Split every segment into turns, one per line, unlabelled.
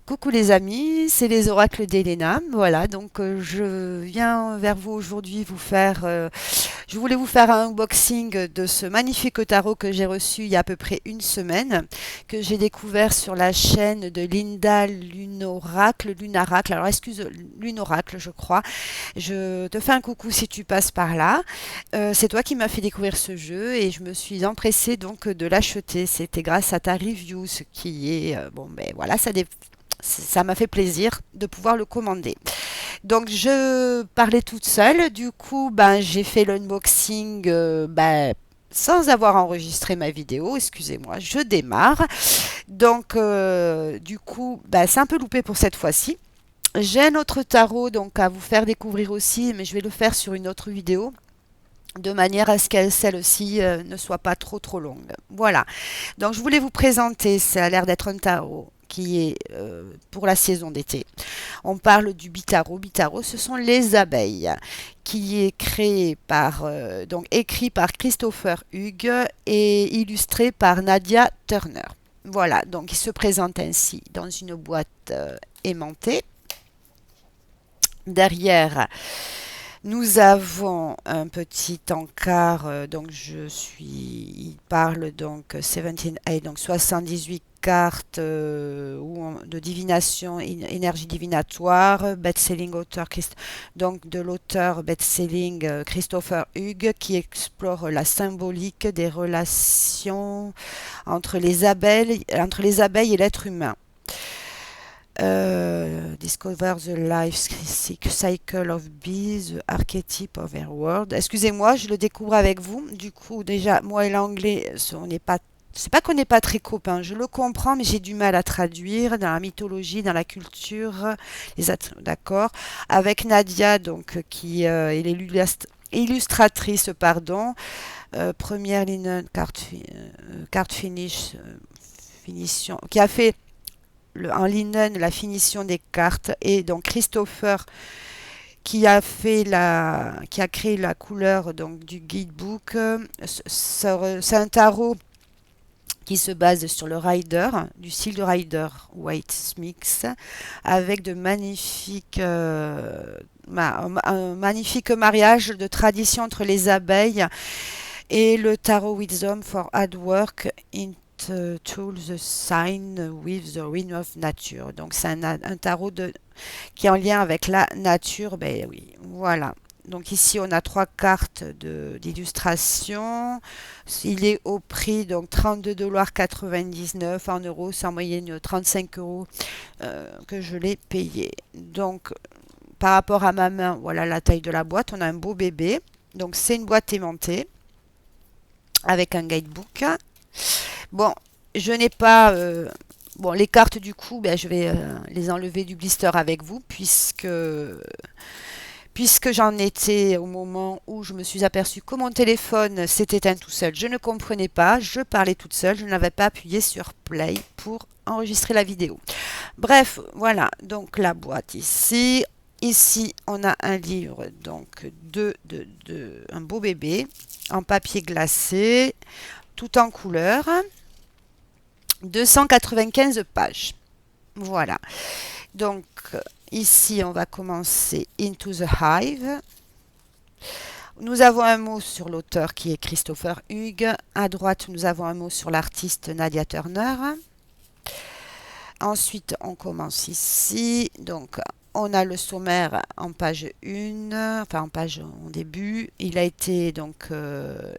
Coucou les amis, c'est les oracles d'Elena. Voilà, donc je viens vers vous aujourd'hui je voulais vous faire un unboxing de ce magnifique tarot que j'ai reçu il y a à peu près une semaine, que j'ai découvert sur la chaîne de Linda Lunaracle. Alors excuse, Lunoracle, je crois. Je te fais un coucou si tu passes par là. C'est toi qui m'as fait découvrir ce jeu et je me suis empressée donc de l'acheter. C'était grâce à ta review, ce qui est bon, ben voilà, ça m'a fait plaisir de pouvoir le commander. Donc je parlais toute seule, du coup ben, j'ai fait l'unboxing sans avoir enregistré ma vidéo, excusez-moi, je démarre. Donc du coup ben, c'est un peu loupé pour cette fois-ci. J'ai un autre tarot donc à vous faire découvrir aussi, mais je vais le faire sur une autre vidéo de manière à ce qu'elle celle-ci ne soit pas trop longue. Voilà. Donc je voulais vous présenter, ça a l'air d'être un tarot qui est pour la saison d'été. On parle du Bitaro. Bitaro, ce sont les abeilles, qui est donc écrit par Christopher Hughes et illustré par Nadia Turner. Voilà, donc il se présente ainsi dans une boîte aimantée. Derrière, nous avons un petit encart, il parle donc 17 donc 78 cartes de divination, énergie divinatoire, best-selling auteur, donc de l'auteur best-selling Christopher Hughes qui explore la symbolique des relations entre les abeilles et l'être humain. Discover the life cycle of bees, the archetype of their world. Excusez-moi, je le découvre avec vous. Du coup, déjà, moi et l'anglais, on n'est pas. C'est pas qu'on n'est pas très copains, je le comprends, mais j'ai du mal à traduire dans la mythologie, dans la culture, d'accord. Avec Nadia, donc, qui est illustratrice, pardon, première ligne, carte finish, finition, qui a fait en linen la finition des cartes et donc Christopher qui a créé la couleur donc du guidebook. C'est un tarot qui se base sur le rider, du style de rider White Mix, avec un magnifique mariage de tradition entre les abeilles et le tarot Wisdom for Hard Work to the sign with the ring of nature. Donc c'est un tarot qui est en lien avec la nature. Ben oui, voilà. Donc ici on a trois cartes d'illustration. Il est au prix donc 32,99 $. En euros, c'est en moyenne 35 euros que je l'ai payé. Donc par rapport à ma main, voilà la taille de la boîte. On a un beau bébé. Donc c'est une boîte aimantée avec un guidebook. Bon, je n'ai pas. Bon, les cartes du coup, ben, je vais les enlever du blister avec vous puisque j'en étais au moment où je me suis aperçue que mon téléphone s'est éteint tout seul. Je ne comprenais pas, je parlais toute seule, je n'avais pas appuyé sur play pour enregistrer la vidéo. Bref, voilà, donc la boîte ici. Ici, on a un livre, donc un beau bébé en papier glacé, tout en couleur. 295 pages. Voilà. Donc, ici, on va commencer Into the Hive. Nous avons un mot sur l'auteur qui est Christopher Hughes. À droite, nous avons un mot sur l'artiste Nadia Turner. Ensuite, on commence ici. Donc, on a le sommaire en page 1, enfin en page en début. Il a été donc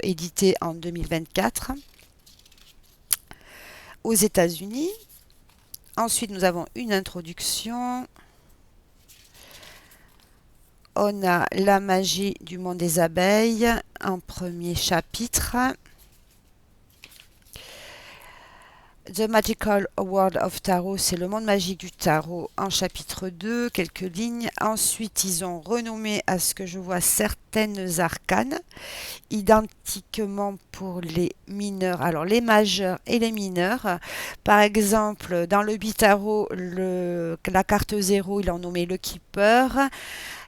édité en 2024 aux États-Unis. Ensuite, nous avons une introduction. On a la magie du monde des abeilles en premier chapitre. The Magical World of Tarot, c'est le monde magique du tarot en chapitre 2, quelques lignes. Ensuite, ils ont renommé à ce que je vois certaines arcanes, identiquement pour les mineurs, alors les majeurs et les mineurs. Par exemple, dans le Bitarot, la carte 0, ils l'ont nommé le Keeper.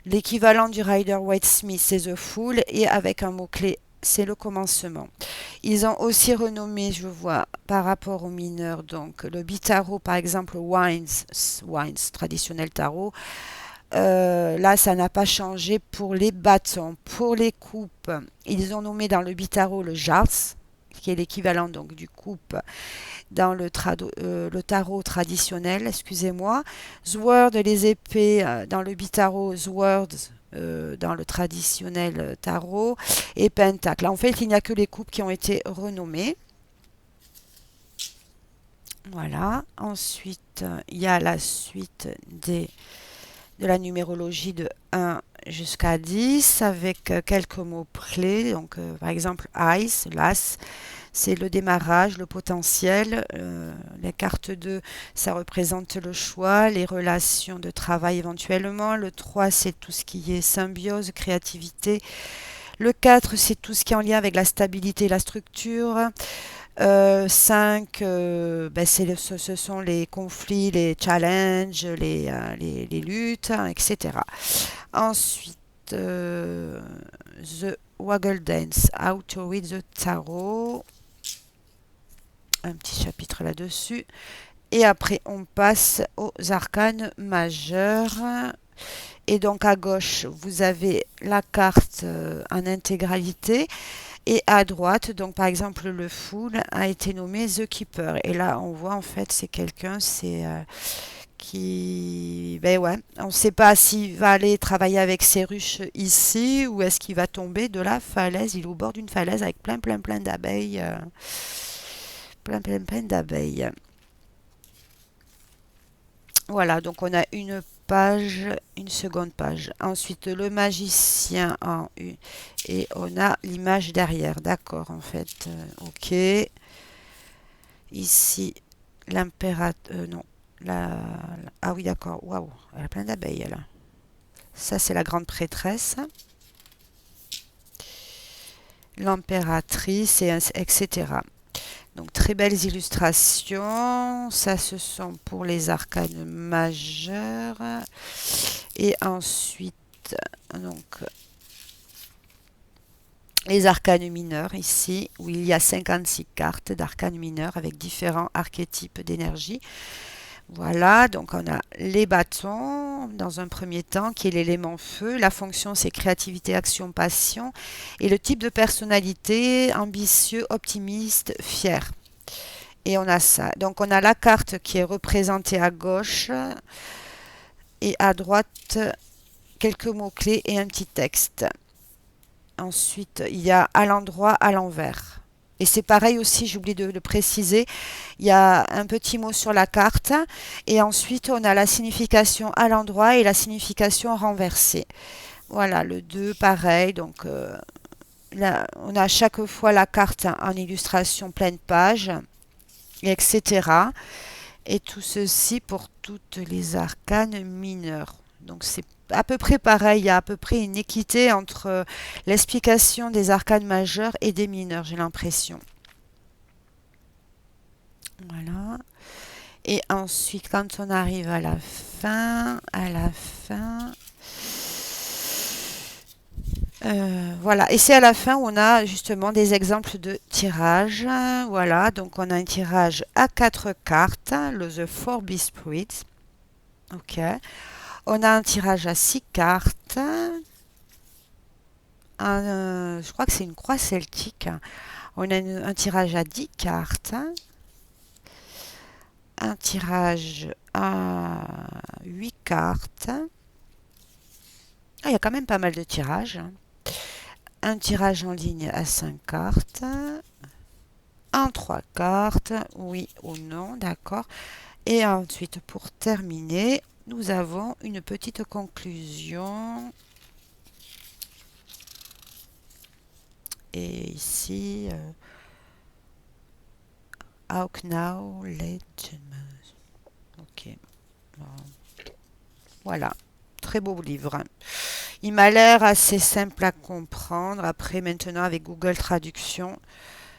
L'équivalent du Rider Waite Smith, c'est The Fool, et avec un mot-clé c'est le commencement. Ils ont aussi renommé, je vois, par rapport aux mineurs, donc le Bitaro, par exemple, Wines traditionnel tarot. Là, ça n'a pas changé pour les bâtons. Pour les coupes, ils ont nommé dans le Bitaro le Jars, qui est l'équivalent donc du coupe dans le tarot traditionnel, excusez-moi. Sword, les épées, dans le Bitaro, Swords, dans le traditionnel tarot, et Pentacle. En fait, il n'y a que les coupes qui ont été renommées. Voilà. Ensuite, il y a la suite de la numérologie de 1 jusqu'à 10 avec quelques mots-clés. Donc, par exemple, Ice, l'As, c'est le démarrage, le potentiel. Les cartes 2, ça représente le choix, les relations de travail éventuellement. Le 3, c'est tout ce qui est symbiose, créativité. Le 4, c'est tout ce qui est en lien avec la stabilité et la structure. 5, ben ce sont les conflits, les challenges, les luttes, hein, etc. Ensuite, The Waggle Dance, How to Read the Tarot. Un petit chapitre là-dessus. Et après, on passe aux arcanes majeurs. Et donc à gauche, vous avez la carte en intégralité. Et à droite, donc par exemple, le Fool a été nommé The Keeper. Et là, on voit en fait, c'est quelqu'un, qui... Ben ouais, on ne sait pas s'il va aller travailler avec ses ruches ici ou est-ce qu'il va tomber de la falaise. Il est au bord d'une falaise avec plein d'abeilles. Plein d'abeilles. Voilà, donc on a une page, une seconde page. Ensuite, le magicien en U. Et on a l'image derrière. D'accord, en fait. Ok. Ici, l'impérateur. Non. Ah oui, d'accord. Waouh, elle a plein d'abeilles, là. Ça, c'est la grande prêtresse. L'impératrice, etc. Donc, très belles illustrations. Ça, ce sont pour les arcanes majeurs. Et ensuite, donc, les arcanes mineurs ici, où il y a 56 cartes d'arcanes mineurs avec différents archétypes d'énergie. Voilà, donc on a les bâtons dans un premier temps, qui est l'élément feu. La fonction, c'est créativité, action, passion. Et le type de personnalité, ambitieux, optimiste, fier. Et on a ça. Donc on a la carte qui est représentée à gauche et à droite, quelques mots-clés et un petit texte. Ensuite, il y a à l'endroit, à l'envers. Et c'est pareil aussi, j'ai oublié de le préciser, il y a un petit mot sur la carte et ensuite on a la signification à l'endroit et la signification renversée. Voilà, le 2, pareil, donc là, on a à chaque fois la carte en illustration pleine page, etc. Et tout ceci pour toutes les arcanes mineures. Donc c'est à peu près pareil, il y a à peu près une équité entre l'explication des arcanes majeurs et des mineurs, j'ai l'impression. Voilà. Et ensuite, quand on arrive à la fin, voilà. Et c'est à la fin où on a justement des exemples de tirage. Voilà. Donc on a un tirage à 4 cartes, le The Four Beast Spirits. Ok. On a un tirage à 6 cartes. Je crois que c'est une croix celtique. On a un tirage à 10 cartes. Un tirage à 8 cartes. Ah, il y a quand même pas mal de tirages. Un tirage en ligne à 5 cartes. Un 3 cartes, oui ou non, d'accord. Et ensuite, pour terminer, nous avons une petite conclusion. Et ici, How Now Legend. Ok. Bon. Voilà. Très beau livre. Il m'a l'air assez simple à comprendre. Après, maintenant, avec Google Traduction,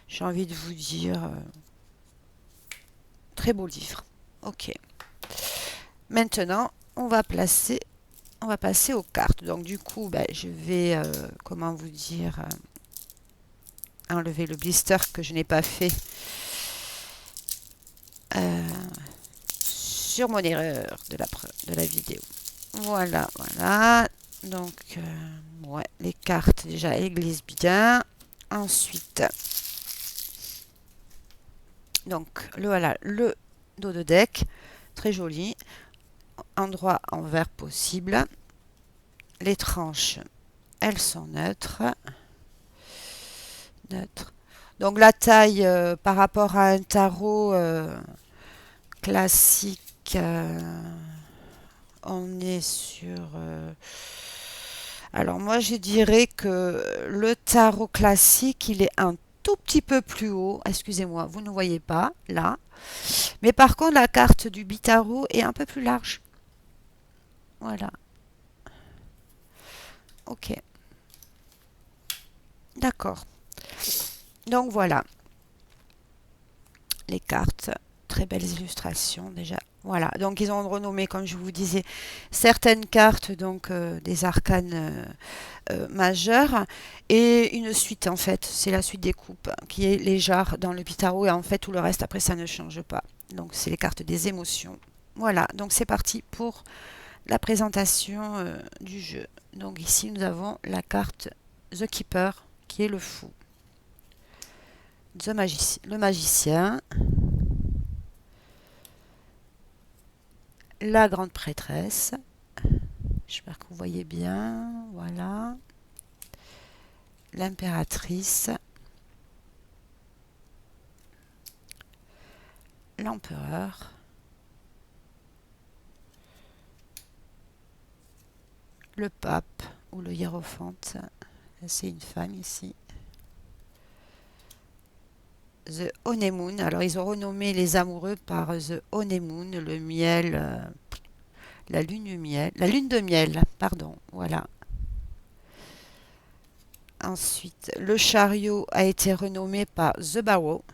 j'ai envie de vous dire, très beau livre. Ok. Maintenant, on va passer aux cartes. Donc, du coup, ben, je vais, comment vous dire, enlever le blister que je n'ai pas fait euh, sur mon erreur de la vidéo. Voilà, voilà. Donc, ouais, les cartes déjà elles glissent bien. Ensuite, donc voilà, le dos de deck, très joli, endroit en vert possible. Les tranches, elles sont neutres. Donc la taille par rapport à un tarot classique, on est sur... alors moi je dirais que le tarot classique, il est un tout petit peu plus haut. Excusez-moi, vous ne voyez pas là. Mais par contre, la carte du Bitarot est un peu plus large. Voilà. Ok. D'accord. Donc voilà. Les cartes. Très belles illustrations déjà. Voilà. Donc ils ont renommé, comme je vous disais, certaines cartes donc des arcanes majeures et une suite en fait. C'est la suite des coupes qui est légère dans le Bitarot et en fait tout le reste après ça ne change pas. Donc c'est les cartes des émotions. Voilà. Donc c'est parti pour la présentation du jeu. Donc ici nous avons la carte The Keeper qui est le fou. Le magicien. La grande prêtresse. J'espère que vous voyez bien. Voilà. L'impératrice. L'empereur. Le pape ou le hiérophante. C'est une femme ici. The Honeymoon. Alors ils ont renommé les amoureux par The Honeymoon, le miel, la lune du miel, la lune de miel, pardon. Voilà. Ensuite, le chariot a été renommé par The Barrow.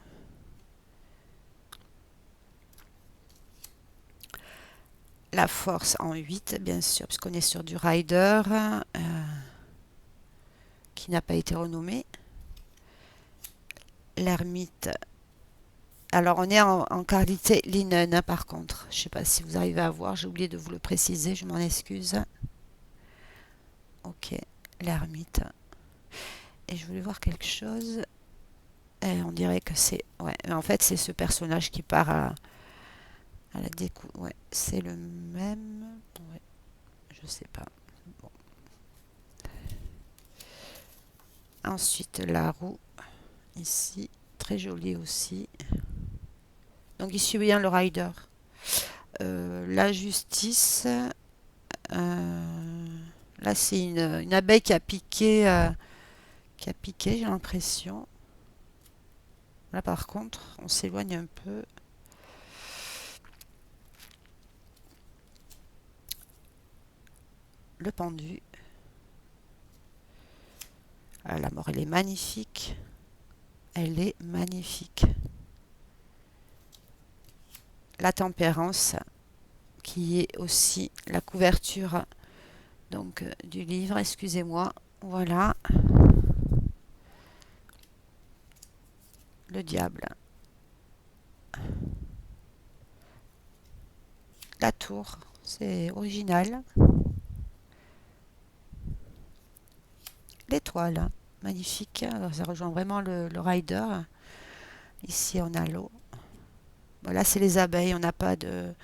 La force en 8, bien sûr, puisqu'on est sur du rider qui n'a pas été renommé. L'ermite. Alors, on est en qualité linen, hein, par contre. Je ne sais pas si vous arrivez à voir. J'ai oublié de vous le préciser. Je m'en excuse. Ok, l'ermite. Et je voulais voir quelque chose. Et on dirait que c'est... Ouais, mais en fait, c'est ce personnage qui part à la découverte. Ouais, c'est le même. Ouais, je sais pas. Bon. Ensuite, la roue. Ici, très jolie aussi. Donc ici, bien le rider. La justice. Là, c'est une abeille qui a piqué, j'ai l'impression. Là, par contre, on s'éloigne un peu. Le pendu. Ah, la mort, elle est magnifique. Elle est magnifique. La tempérance, qui est aussi la couverture donc du livre. Excusez-moi. Voilà. Le diable. La tour. C'est original. L'étoile. Magnifique. Alors, ça rejoint vraiment le rider. Ici, on a l'eau. Voilà, c'est les abeilles. On n'a pas de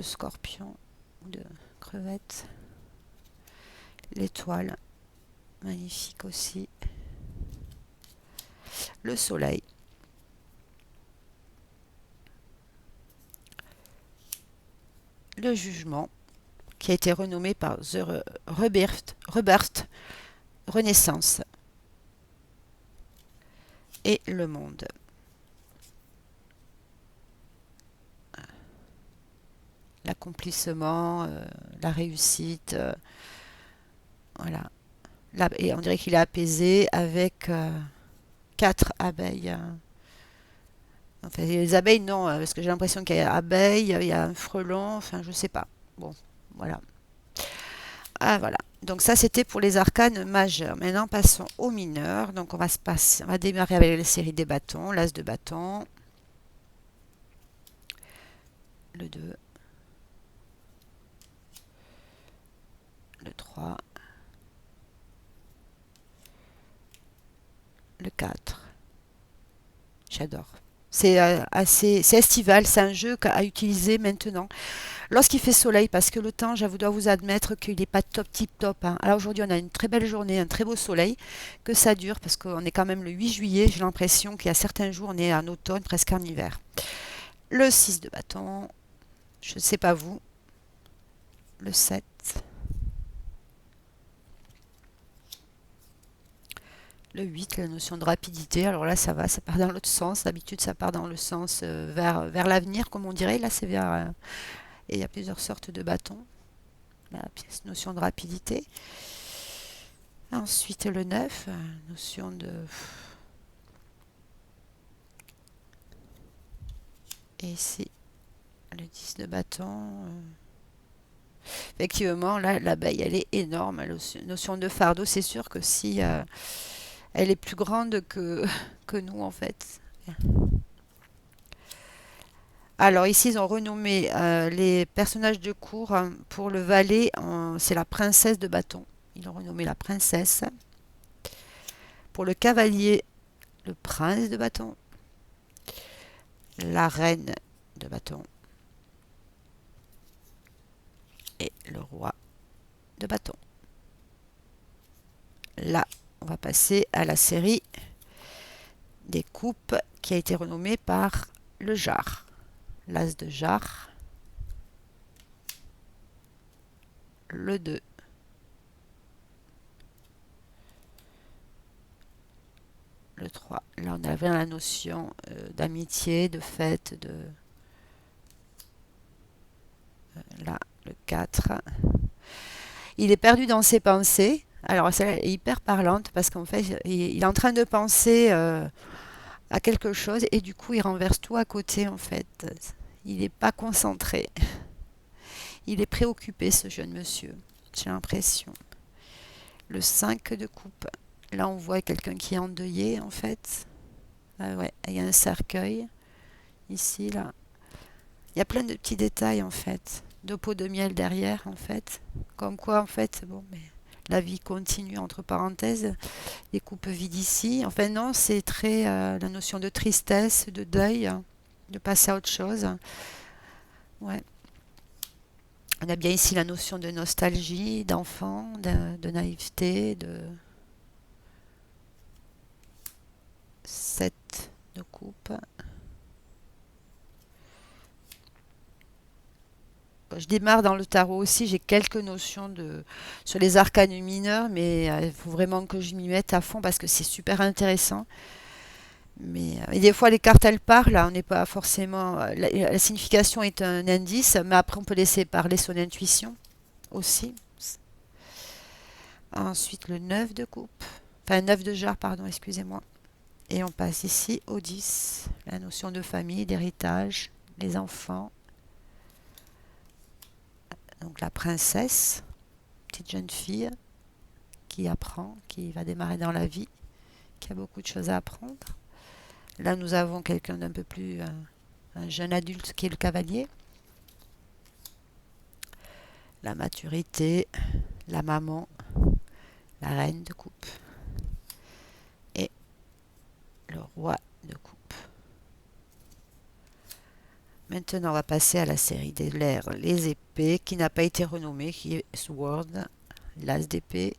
scorpion ou de crevettes. L'étoile. Magnifique aussi. Le soleil. Le jugement, qui a été renommé par The Rebirth, Renaissance. Et le monde. L'accomplissement, la réussite. Voilà. Là, et on dirait qu'il est apaisé avec 4 abeilles. Enfin, les abeilles, non, parce que j'ai l'impression qu'il y a abeilles, il y a un frelon, enfin, je sais pas. Bon, voilà. Ah, voilà. Donc ça, c'était pour les arcanes majeurs. Maintenant, passons aux mineurs. Donc on va démarrer avec la série des bâtons. L'as de bâton, le 2, le 3, le 4. J'adore. C'est estival, c'est un jeu à utiliser maintenant. Lorsqu'il fait soleil, parce que le temps, je dois vous admettre qu'il n'est pas top tip top, hein. Alors aujourd'hui, on a une très belle journée, un très beau soleil, que ça dure, parce qu'on est quand même le 8 juillet, j'ai l'impression qu'il y a certains jours, on est en automne, presque en hiver. Le 6 de bâton, je ne sais pas vous, le 7, le 8, la notion de rapidité, alors là ça va, ça part dans l'autre sens, d'habitude ça part dans le sens vers l'avenir, comme on dirait, là c'est vers... et il y a plusieurs sortes de bâtons, la notion de rapidité. Ensuite le 9, notion de... Et ici, le 10 de bâton. Effectivement, là, l'abeille, elle est énorme. La notion de fardeau, c'est sûr que si elle est plus grande que nous, en fait. Alors ici, ils ont renommé les personnages de cour pour le valet, c'est la princesse de bâton. Ils l'ont renommé la princesse. Pour le cavalier, le prince de bâton. La reine de bâton. Et le roi de bâton. Là, on va passer à la série des coupes qui a été renommée par le jar. L'as de jar, le 2, le 3. Là, on avait la notion d'amitié, de fête, là, le 4. Il est perdu dans ses pensées. Alors, celle-là est hyper parlante parce qu'en fait, il est en train de penser à quelque chose et du coup, il renverse tout à côté, en fait. Il n'est pas concentré. Il est préoccupé, ce jeune monsieur. J'ai l'impression. Le 5 de coupe. Là, on voit quelqu'un qui est endeuillé, en fait. Ah ouais, il y a un cercueil. Ici, là. Il y a plein de petits détails, en fait. De pots de miel derrière, en fait. Comme quoi, en fait, bon, mais la vie continue, entre parenthèses. Les coupes vides ici. Enfin, non, c'est très la notion de tristesse, de deuil, hein, de passer à autre chose. Ouais. On a bien ici la notion de nostalgie, d'enfant, de naïveté, de 7 de coupe. Je démarre dans le tarot aussi, j'ai quelques notions sur les arcanes mineurs, mais il faut vraiment que je m'y mette à fond parce que c'est super intéressant. Mais et des fois, les cartes, elles parlent, on n'est pas forcément... la signification est un indice, mais après, on peut laisser parler son intuition aussi. Ensuite, le 9 de coupe. Enfin, 9 de jarre, pardon, excusez-moi. Et on passe ici au 10. La notion de famille, d'héritage, les enfants. Donc la princesse, petite jeune fille qui apprend, qui va démarrer dans la vie, qui a beaucoup de choses à apprendre. Là, nous avons quelqu'un d'un peu plus... un jeune adulte qui est le cavalier. La maturité, la maman, la reine de coupe. Et le roi de coupe. Maintenant, on va passer à la série des l'air, les épées, qui n'a pas été renommée, qui est Sword, l'as d'épée,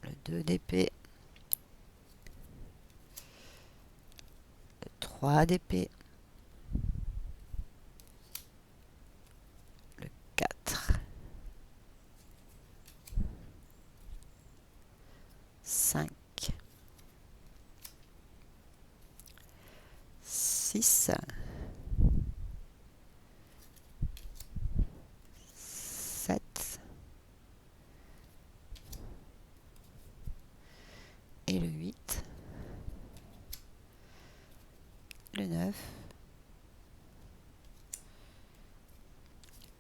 le 2 d'épée, le 3 d'épée, le 4, 5, 6, 7 et le 8, le 9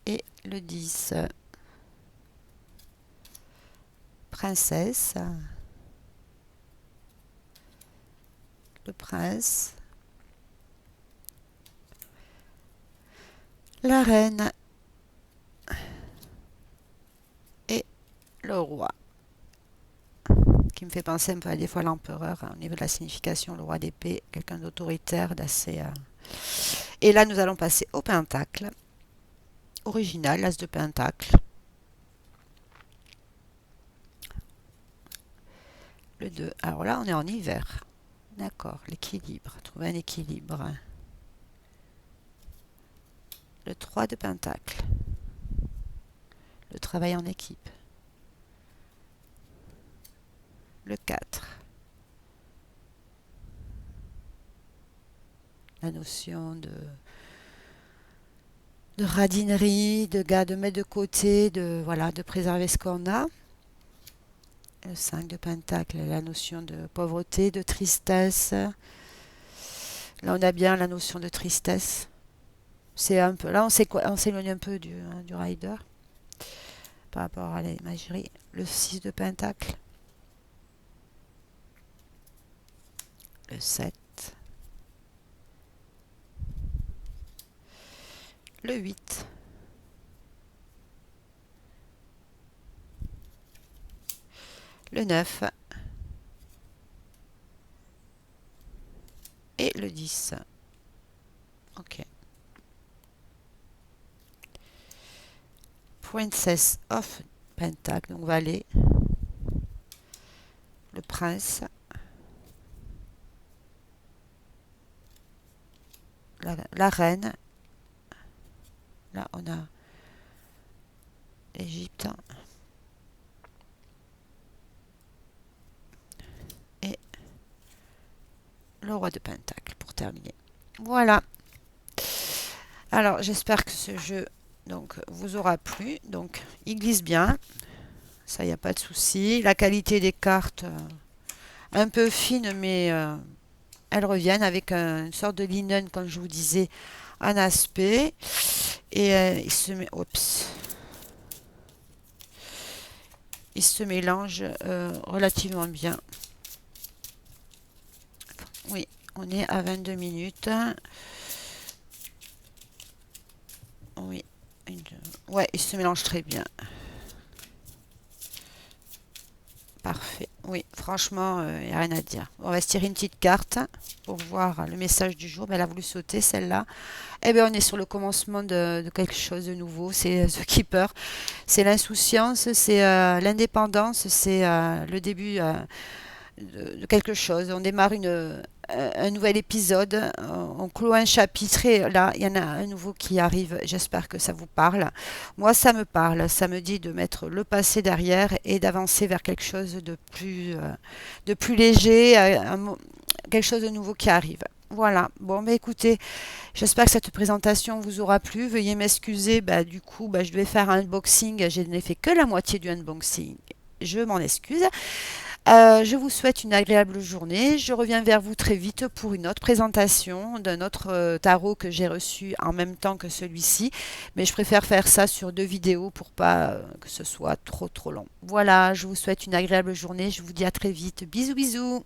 et le 10. princesse, le prince, la reine et le roi. Qui me fait penser un peu à des fois l'empereur, hein, au niveau de la signification, le roi d'épée, quelqu'un d'autoritaire, d'assez... Et là, nous allons passer au pentacle. Original, l'as de pentacle. Le 2. Alors là, on est en hiver. D'accord, l'équilibre. Trouver un équilibre. Le 3 de pentacle. Le travail en équipe. Le 4. La notion de radinerie, de mettre de côté, voilà, de préserver ce qu'on a. Le 5 de pentacle, la notion de pauvreté, de tristesse. Là, on a bien la notion de tristesse. C'est un peu, là, on s'éloigne un peu du rider par rapport à l'imagerie. Le 6 de pentacle. Le 7. Le 8. Le 9. Et le 10. Ok. Princess of Pentacle, donc valet. Le prince. La reine. Là, on a l'Égypte. Et le roi de Pentacle pour terminer. Voilà. Alors, j'espère que ce jeu donc, vous aura plu. Donc, il glisse bien. Ça, il n'y a pas de souci. La qualité des cartes, un peu fine, mais elles reviennent avec une sorte de linen, comme je vous disais, en aspect. Et il se mélange relativement bien. Oui, on est à 22 minutes. Oui, ouais, il se mélange très bien. Parfait. Oui, franchement, il n'y a rien à dire. On va se tirer une petite carte pour voir le message du jour. Ben, elle a voulu sauter, celle-là. Eh bien, on est sur le commencement de quelque chose de nouveau. C'est The Keeper. C'est l'insouciance, c'est l'indépendance, c'est le début de quelque chose. On démarre un nouvel épisode, on clôt un chapitre et là, il y en a un nouveau qui arrive. J'espère que ça vous parle. Moi, ça me parle. Ça me dit de mettre le passé derrière et d'avancer vers quelque chose de plus léger, quelque chose de nouveau qui arrive. Voilà. Bon, bah écoutez, j'espère que cette présentation vous aura plu. Veuillez m'excuser. Bah, du coup, bah, je devais faire un unboxing. Je n'ai fait que la moitié du unboxing. Je m'en excuse. Je vous souhaite une agréable journée. Je reviens vers vous très vite pour une autre présentation d'un autre tarot que j'ai reçu en même temps que celui-ci. Mais je préfère faire ça sur 2 vidéos pour pas que ce soit trop long. Voilà, je vous souhaite une agréable journée. Je vous dis à très vite. Bisous bisous.